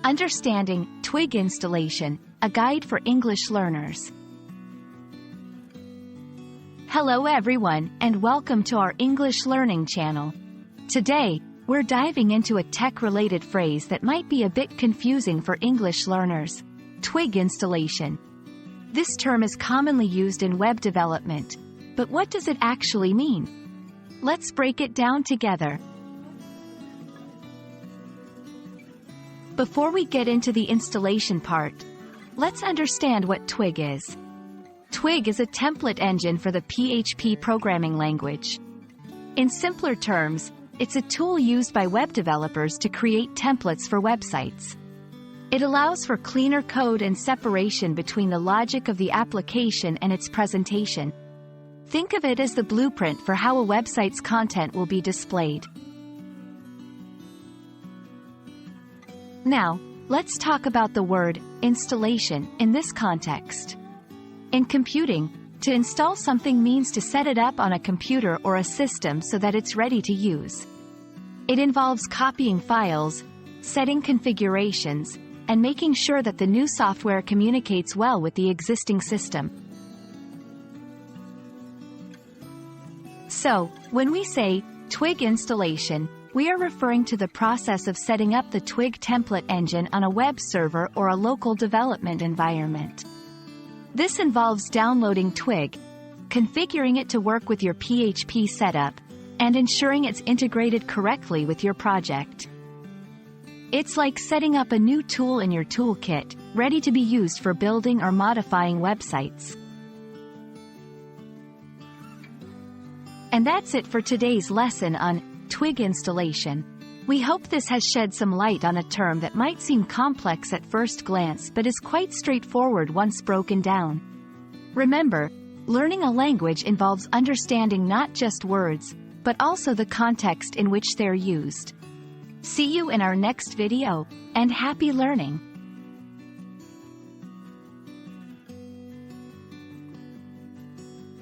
Understanding Twig Installation, a guide for English learners. Hello everyone, and welcome to our English learning channel. Today, we're diving into a tech-related phrase that might be a bit confusing for English learners: Twig installation. This term is commonly used in web development, but what does it actually mean? Let's break it down together. Before we get into the installation part, let's understand what Twig is. Twig is a template engine for the PHP programming language. In simpler terms, it's a tool used by web developers to create templates for websites. It allows for cleaner code and separation between the logic of the application and its presentation. Think of it as the blueprint for how a website's content will be displayed. Now, let's talk about the word installation in this context. In computing, to install something means to set it up on a computer or a system so that it's ready to use. It involves copying files, setting configurations, and making sure that the new software communicates well with the existing system. So, when we say Twig installation, we are referring to the process of setting up the Twig template engine on a web server or a local development environment. This involves downloading Twig, configuring it to work with your PHP setup, and ensuring it's integrated correctly with your project. It's like setting up a new tool in your toolkit, ready to be used for building or modifying websites. And that's it for today's lesson on Twig installation. We hope this has shed some light on a term that might seem complex at first glance but is quite straightforward once broken down. Remember, learning a language involves understanding not just words, but also the context in which they're used. See you in our next video, and happy learning!